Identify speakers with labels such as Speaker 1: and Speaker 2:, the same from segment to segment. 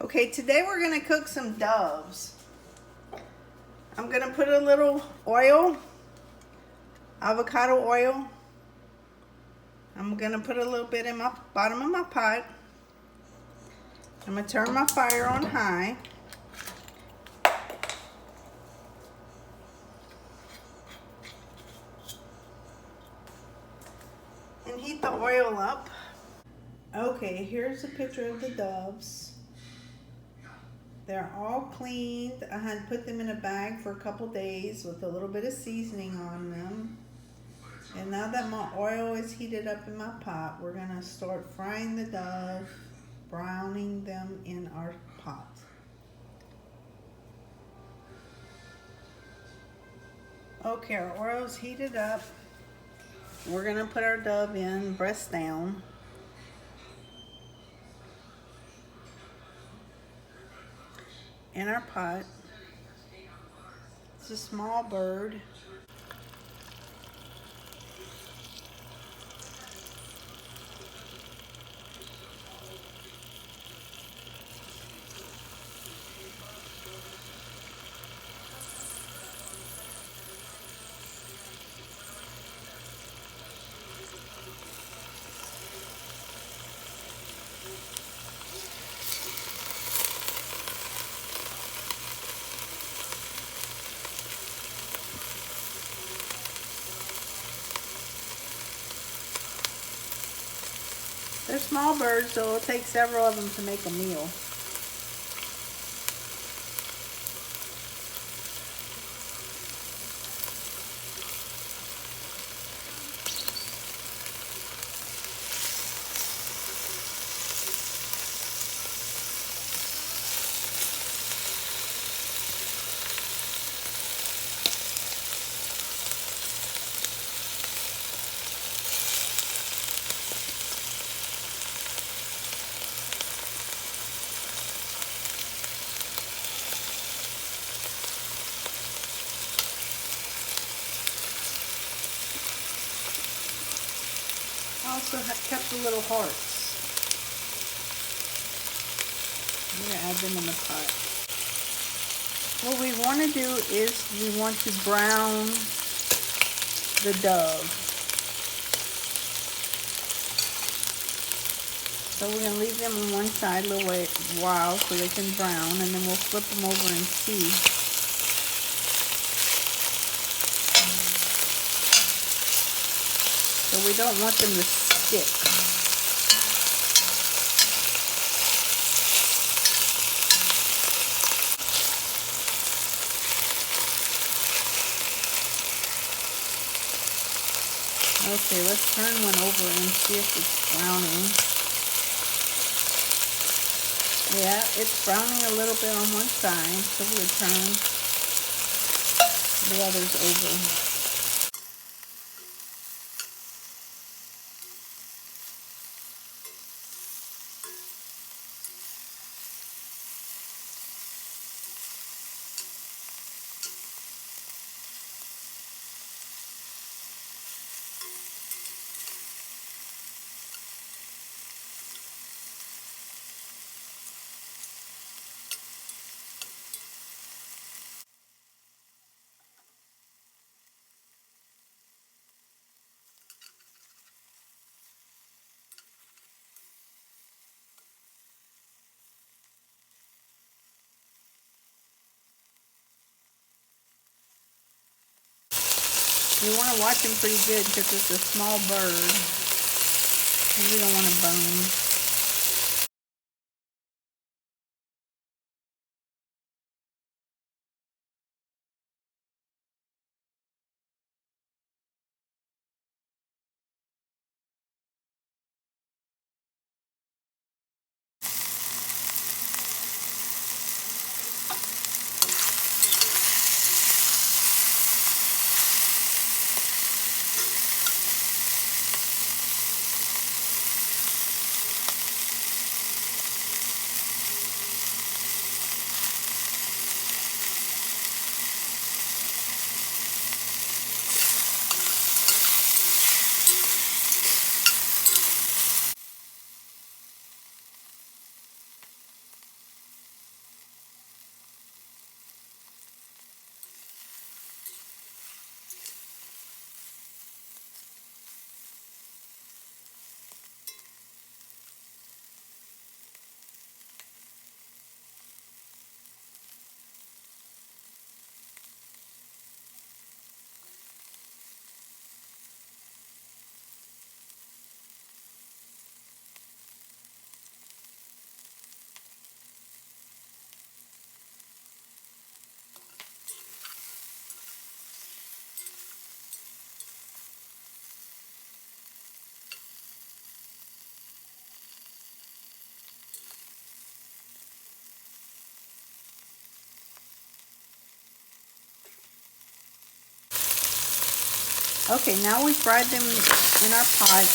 Speaker 1: Okay, today we're gonna cook some doves. I'm gonna put a little oil, avocado oil. I'm gonna put a little bit in my bottom of my pot. I'm gonna turn my fire on high. And heat the oil up. Okay, here's a picture of the doves. They're all cleaned. I had put them in a bag for a couple days with a little bit of seasoning on them. And now that my oil is heated up in my pot, we're gonna start frying the dove, browning them in our pot. Okay, our oil's heated up. We're gonna put our dove in, breast down. In our pot. It's a small bird. They're small birds, so it'll take several of them to make a meal. I also kept the little hearts. I'm going to add them in the pot. What we want to do is we want to brown the dove. So we're going to leave them on one side a little while so they can brown, and then we'll flip them over and see. So we don't want them to stick. Okay, let's turn one over and see if it's browning. Yeah, it's browning a little bit on one side, so we'll turn the others over. You want to watch them pretty good because it's a small bird and you don't want to burn them. Okay, now we fried them in our pot.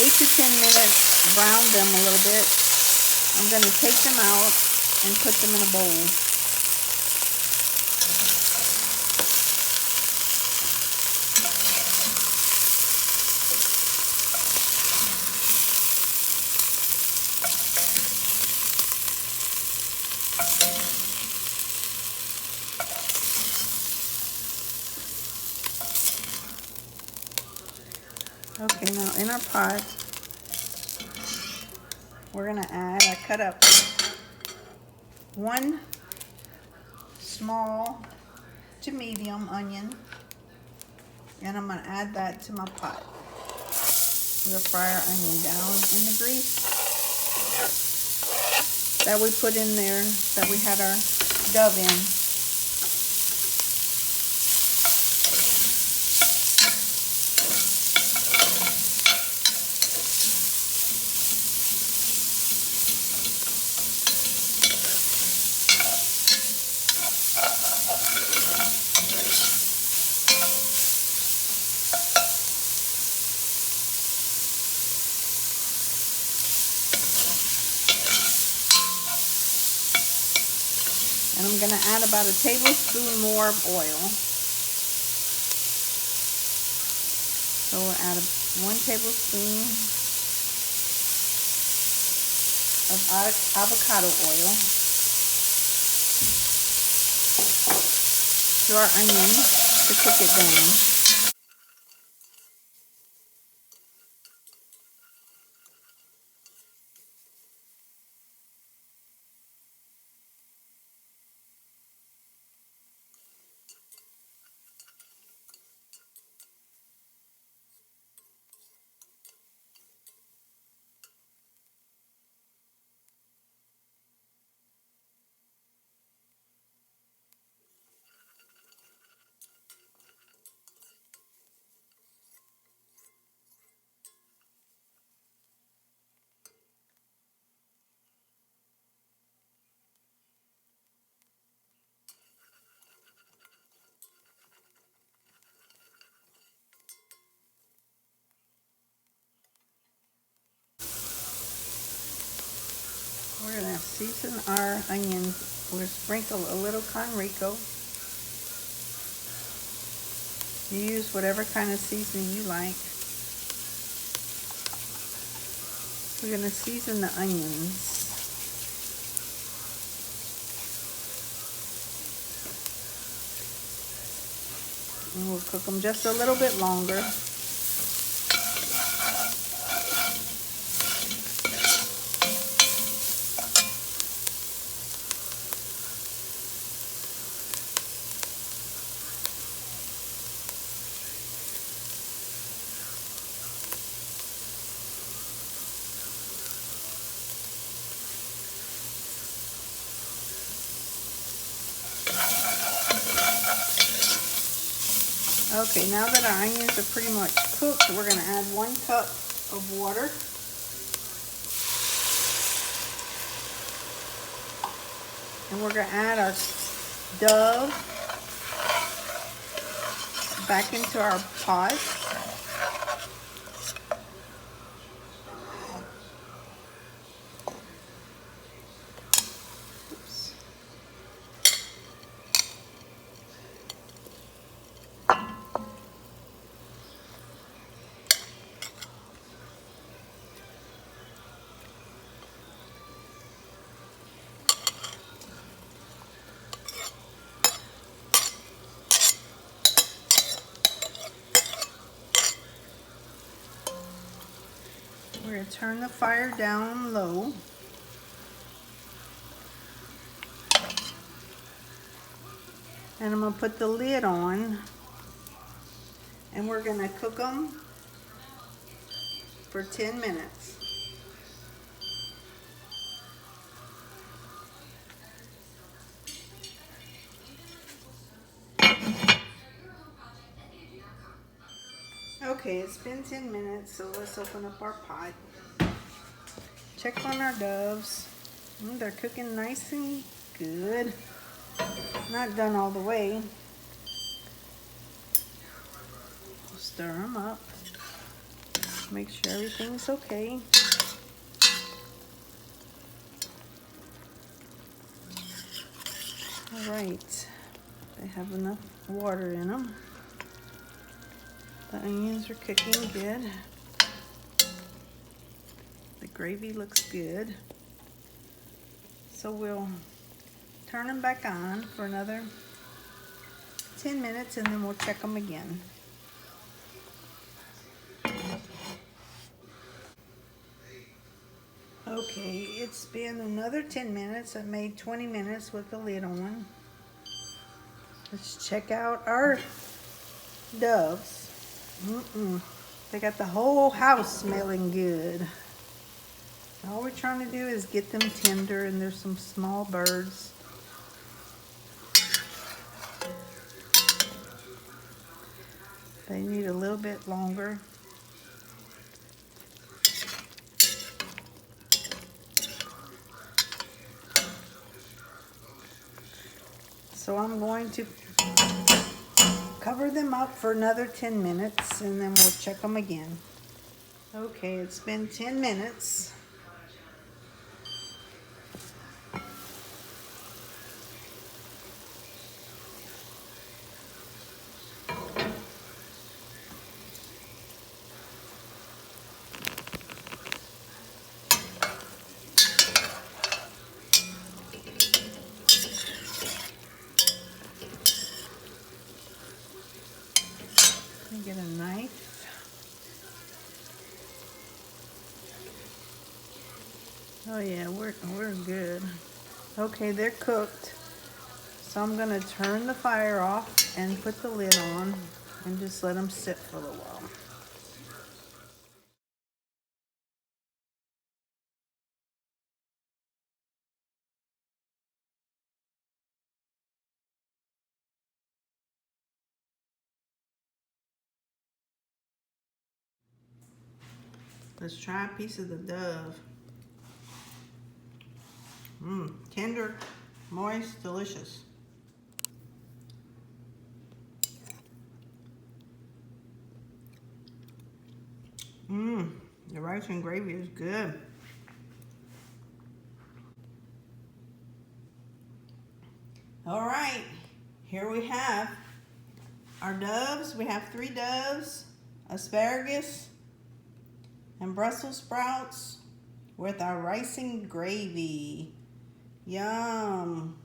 Speaker 1: 8 to 10 minutes, brown them a little bit. I'm going to take them out and put them in a bowl. Okay, now in our pot, we're going to add, I cut up 1 small to medium onion, and I'm going to add that to my pot. We're going to fry our onion down in the grease that we put in there, that we had our dove in. And I'm going to add about a tablespoon more of oil. So we'll add 1 tablespoon of avocado oil to our onion to cook it down. We're going to season our onions. We'll sprinkle a little Conrico. You use whatever kind of seasoning you like. We're going to season the onions. And we'll cook them just a little bit longer. Okay, now that our onions are pretty much cooked, we're going to add 1 cup of water. And we're going to add our dove back into our pot. We're going to turn the fire down low. And I'm going to put the lid on. And we're going to cook them for 10 minutes. Okay, it's been 10 minutes, so let's open up our pot. Check on our doves. They're cooking nice and good. Not done all the way. stir them up. Make sure everything's okay. All right, they have enough water in them. The onions are cooking good. The gravy looks good. So we'll turn them back on for another 10 minutes and then we'll check them again. Okay, it's been another 10 minutes. I made 20 minutes with the lid on. Let's check out our doves. They got the whole house smelling good. All we're trying to do is get them tender, and there's some small birds. They need a little bit longer. So I'm going to cover them up for another 10 minutes and then we'll check them again. Okay, it's been 10 minutes. Let me get a knife. Oh yeah, we're good. Okay, they're cooked. So I'm gonna turn the fire off and put the lid on and just let them sit for a little while. Let's try a piece of the dove. Tender, moist, delicious. The rice and gravy is good. All right, here we have our doves. We have 3 doves, asparagus, and Brussels sprouts with our rice and gravy. Yum.